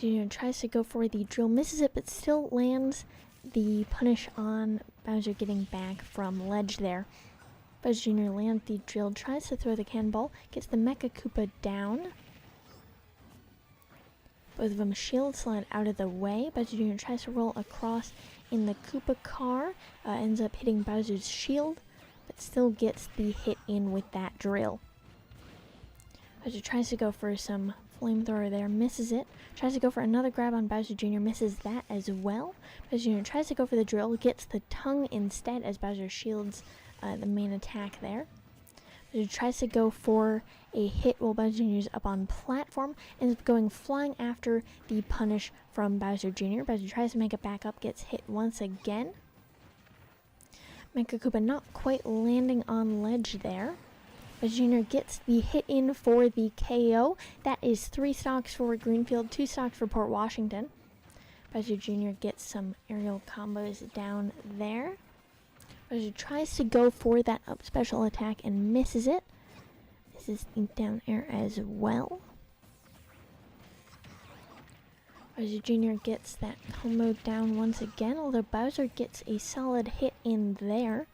Junior tries to go for the drill, misses it, but still lands the punish on Bowser getting back from ledge there. Bowser Jr. lands the drill, tries to throw the cannonball, gets the Mecha Koopa down. Both of them shield slide out of the way. Bowser Jr. tries to roll across in the Koopa car, ends up hitting Bowser's shield, but still gets the hit in with that drill. Bowser tries to go for some flamethrower there, misses it. Tries to go for another grab on Bowser Jr., misses that as well. Bowser Jr. tries to go for the drill, gets the tongue instead as Bowser shields the main attack there. He tries to go for a hit while Bowser Jr. is up on platform, ends up going flying after the punish from Bowser Jr. Bowser tries to make it back up, gets hit once again. Mecha Koopa not quite landing on ledge there. Bowser Jr. gets the hit in for the KO. That is 3 stocks for Greenfield, 2 stocks for Port Washington. Bowser Jr. gets some aerial combos down there. Bowser tries to go for that up special attack and misses it. Misses the down air as well. Bowser Jr. gets that combo down once again, although Bowser gets a solid hit in there.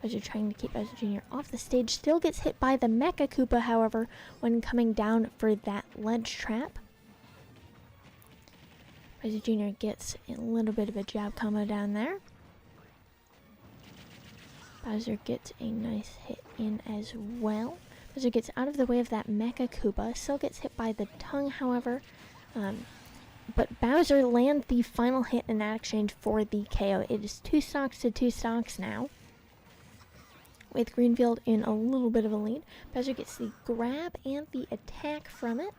Bowser trying to keep Bowser Jr. off the stage, still gets hit by the Mecha Koopa, however, when coming down for that ledge trap. Bowser Jr. gets a little bit of a jab combo down there. Bowser gets a nice hit in as well. Bowser gets out of the way of that Mecha Koopa, still gets hit by the tongue, however. But Bowser lands the final hit in that exchange for the KO. It is 2 stocks to 2 stocks now, with Greenfield in a little bit of a lead. Bowser gets the grab and the attack from it.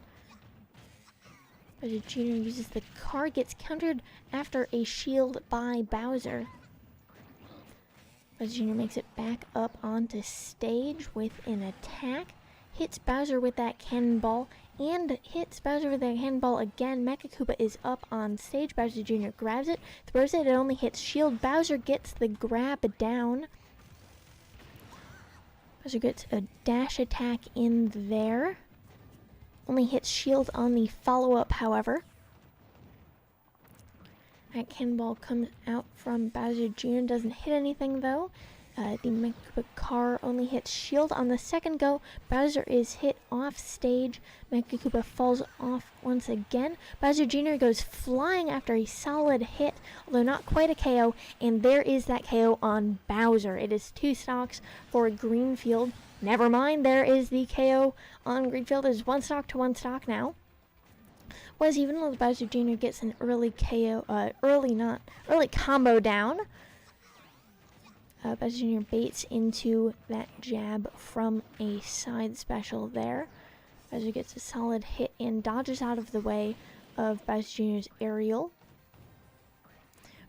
Bowser Jr. uses the car, gets countered after a shield by Bowser. Bowser Jr. makes it back up onto stage with an attack, hits Bowser with that cannonball, and hits Bowser with that cannonball again. Mecha Koopa is up on stage. Bowser Jr. grabs it, throws it, it only hits shield. Bowser gets the grab down. Bowser gets a dash attack in there. Only hits shield on the follow-up, however. That cannonball comes out from Bowser Jr. Doesn't hit anything, though. The Mecha Koopa car only hits shield on the second go. Bowser is hit off stage. Mecha Koopa falls off once again. Bowser Jr. goes flying after a solid hit, although not quite a KO. And there is that KO on Bowser. It is 2 stocks for Greenfield. Never mind, there is the KO on Greenfield. It is 1 stock to 1 stock now. Was even though Bowser Jr. gets an early KO, early combo down. Bowser Jr. baits into that jab from a side special there. Bowser gets a solid hit and dodges out of the way of Bowser Jr.'s aerial.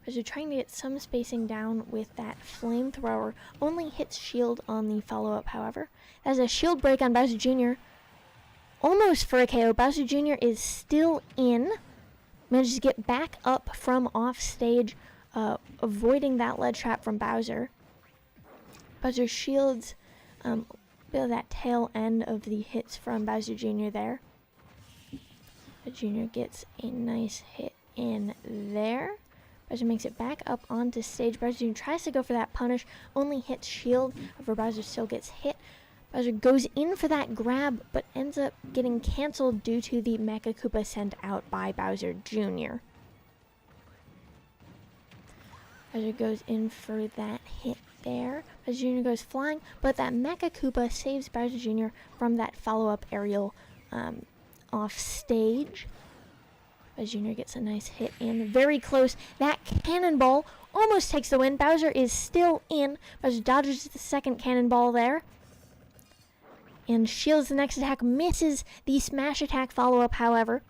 Bowser trying to get some spacing down with that flamethrower. Only hits shield on the follow-up, however. As a shield break on Bowser Jr. Almost for a KO. Bowser Jr. is still in. Manages to get back up from off stage, avoiding that lead trap from Bowser. Bowser shields a bit of that tail end of the hits from Bowser Jr. there. Bowser Jr. gets a nice hit in there. Bowser makes it back up onto stage. Bowser Jr. tries to go for that punish, only hits shield, however Bowser still gets hit. Bowser goes in for that grab, but ends up getting cancelled due to the Mecha Koopa sent out by Bowser Jr. Bowser goes in for that hit there. Bowser Jr. goes flying, but that Mecha Koopa saves Bowser Jr. from that follow-up aerial off stage. Bowser Jr. gets a nice hit in. Very close. That cannonball almost takes the win. Bowser is still in. Bowser dodges the second cannonball there. And shields the next attack. Misses the smash attack follow-up, however.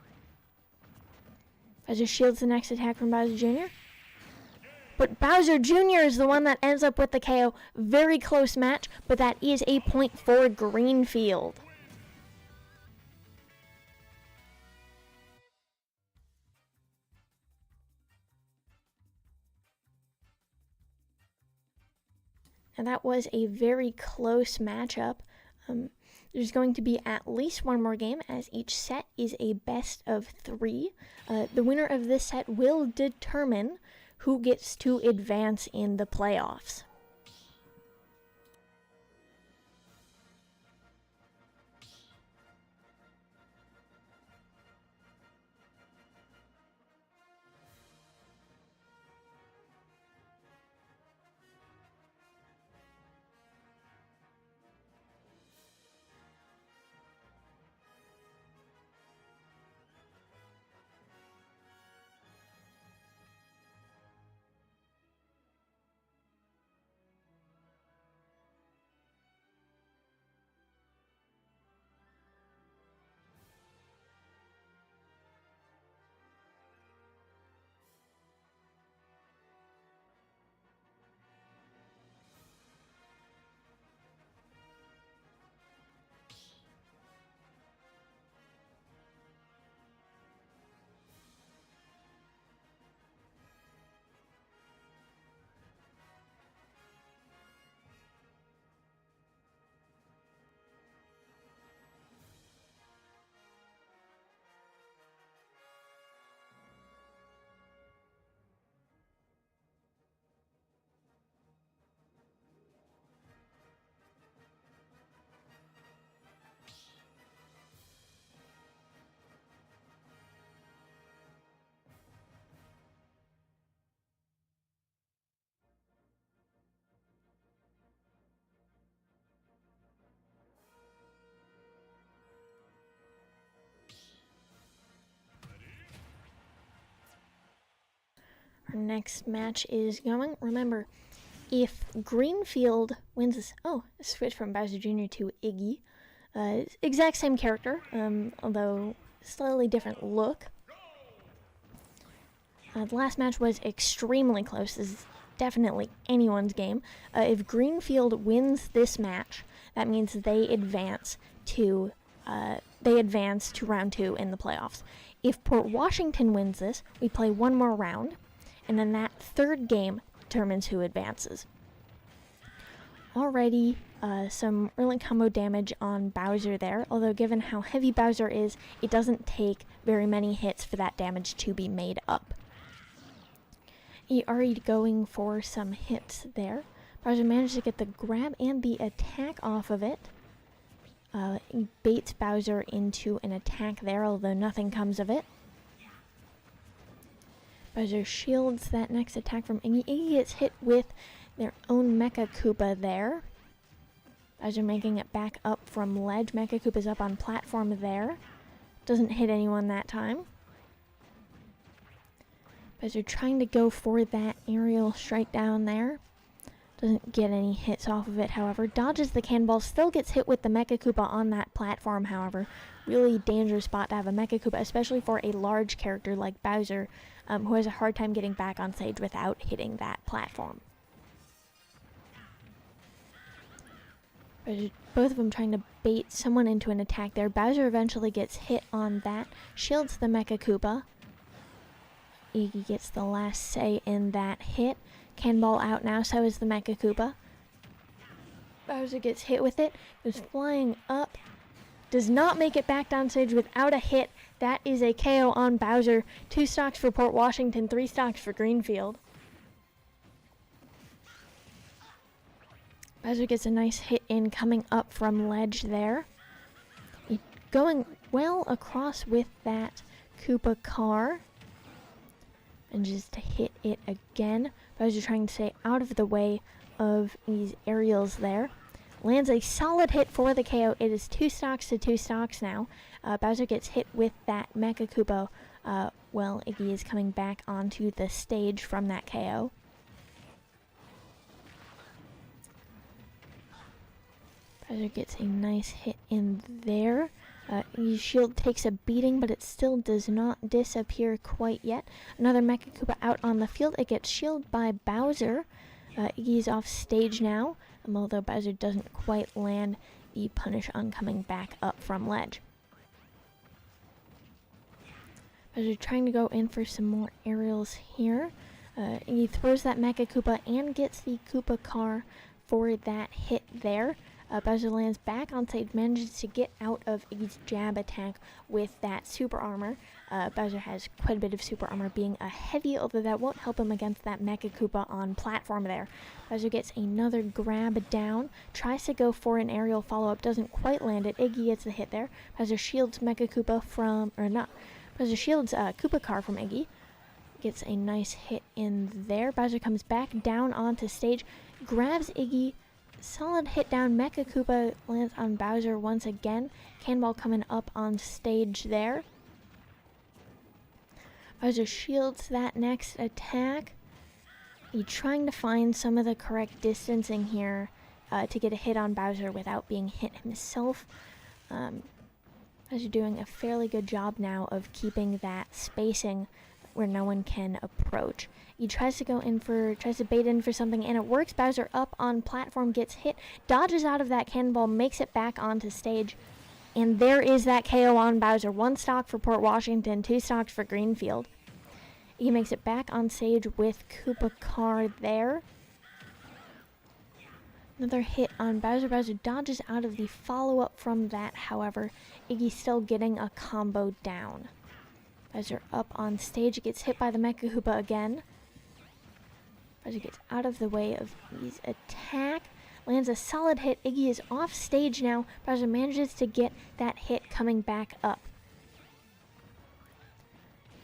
Bowser shields the next attack from Bowser Jr. But Bowser Jr. is the one that ends up with the KO. Very close match, but that is a point for Greenfield. And that was a very close matchup. There's going to be at least one more game, as each set is a best of 3. The winner of this set will determine who gets to advance in the playoffs. next match is going. Remember, if Greenfield wins this... Oh, switch from Bowser Jr. to Iggy. Exact same character, although slightly different look. The last match was extremely close. This is definitely anyone's game. If Greenfield wins this match, that means they advance to round 2 in the playoffs. If Port Washington wins this, we play one more round, and then that third game determines who advances. Already, some early combo damage on Bowser there, although given how heavy Bowser is, it doesn't take very many hits for that damage to be made up. He already going for some hits there. Bowser managed to get the grab and the attack off of it. He baits Bowser into an attack there, although nothing comes of it. Bowser shields that next attack from Iggy. Iggy gets hit with their own Mecha Koopa there. Bowser making it back up from ledge. Mecha Koopa's up on platform there. Doesn't hit anyone that time. Bowser trying to go for that aerial strike down there. Doesn't get any hits off of it, however. Dodges the cannonball, still gets hit with the Mecha Koopa on that platform, however. Really dangerous spot to have a Mecha Koopa, especially for a large character like Bowser, who has a hard time getting back on stage without hitting that platform. Both of them trying to bait someone into an attack there. Bowser eventually gets hit on that, shields the Mecha Koopa. Iggy gets the last say in that hit. Cannonball out now, so is the Mecha Koopa. Bowser gets hit with it, goes flying up, does not make it back down stage without a hit. That is a KO on Bowser. 2 stocks for Port Washington, 3 stocks for Greenfield. Bowser gets a nice hit in coming up from ledge there. Going well across with that Koopa car. And just to hit it again. Bowser trying to stay out of the way of these aerials there. Lands a solid hit for the KO. It is 2 stocks to 2 stocks now. Bowser gets hit with that Mecha Koopa while Iggy is coming back onto the stage from that KO. Bowser gets a nice hit in there. Iggy's shield takes a beating, but it still does not disappear quite yet. Another Mecha Koopa out on the field. It gets shielded by Bowser. Iggy's off stage now, although Bowser doesn't quite land the punish on coming back up from ledge. Bowser trying to go in for some more aerials here. Iggy throws that Mecha Koopa and gets the Koopa car for that hit there. Bowser lands back on stage, manages to get out of Iggy's jab attack with that super armor. Bowser has quite a bit of super armor, being a heavy, although that won't help him against that Mecha Koopa on platform there. Bowser gets another grab down, tries to go for an aerial follow-up, doesn't quite land it. Iggy gets the hit there. Bowser shields Mecha Koopa from, or not, Bowser shields Koopa car from Iggy. Gets a nice hit in there. Bowser comes back down onto stage, grabs Iggy. Solid hit down. Mecha Koopa lands on Bowser once again. Cannonball coming up on stage there. Bowser shields that next attack. He's trying to find some of the correct distancing here to get a hit on Bowser without being hit himself. Bowser doing a fairly good job now of keeping that spacing where no one can approach. He tries to bait in for something, and it works. Bowser up on platform, gets hit, dodges out of that cannonball, makes it back onto stage, and there is that KO on Bowser. 1 stock for Port Washington, 2 stocks for Greenfield. He makes it back on stage with Koopa car there. Another hit on Bowser. Bowser dodges out of the follow-up from that, however. Iggy still getting a combo down. Bowser up on stage, gets hit by the Mecha Koopa again. Bowser gets out of the way of Iggy's attack, lands a solid hit. Iggy is off stage now. Bowser manages to get that hit coming back up.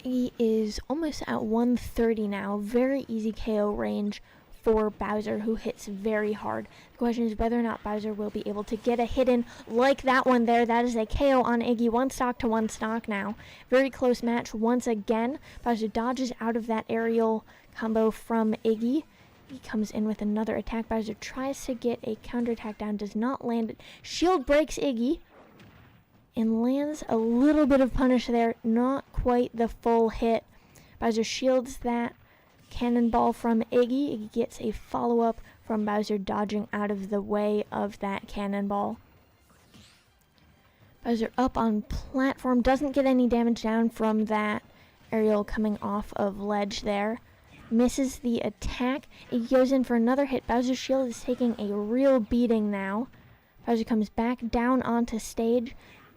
Iggy is almost at 130 now. Very easy KO range for Bowser, who hits very hard. The question is whether or not Bowser will be able to get a hit in like that one there. That is a KO on Iggy. 1 stock to 1 stock now. Very close match once again. Bowser dodges out of that aerial combo from Iggy. He comes in with another attack. Bowser tries to get a counterattack down, does not land it. Shield breaks Iggy and lands a little bit of punish there. Not quite the full hit. Bowser shields that cannonball from Iggy. Iggy gets a follow-up from Bowser dodging out of the way of that cannonball. Bowser up on platform, doesn't get any damage down from that aerial coming off of ledge there. Misses the attack. Iggy goes in for another hit. Bowser's shield is taking a real beating now. Bowser comes back down onto stage,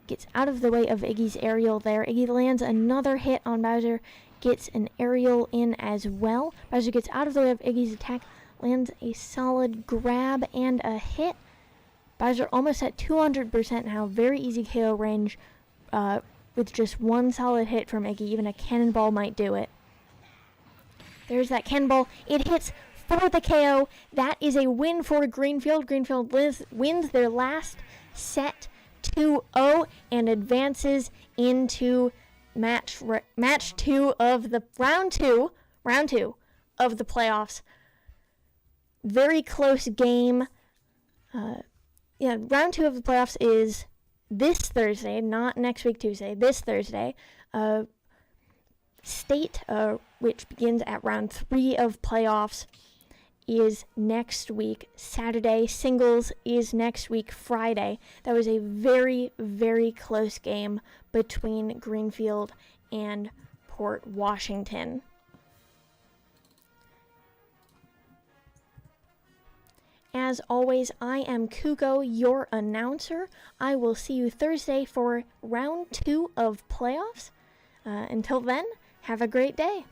gets out of the way of Iggy's aerial there. Iggy lands another hit on Bowser, gets an aerial in as well. Bowser gets out of the way of Iggy's attack, lands a solid grab and a hit. Bowser almost at 200% now, very easy KO range with just one solid hit from Iggy. Even a cannonball might do it. There's that cannonball. It hits for the KO. That is a win for Greenfield. Greenfield wins their last set 2-0 and advances into match 2 of the round two of the playoffs. Very close game. Round 2 of the playoffs is this Thursday, not next week Tuesday. This Thursday. State, which begins at round 3 of playoffs, is next week Saturday. Singles is next week Friday. That was a very, very close game between Greenfield and Port Washington. As always, I am Kuko, your announcer. I will see you Thursday for round 2 of playoffs. Until then, have a great day.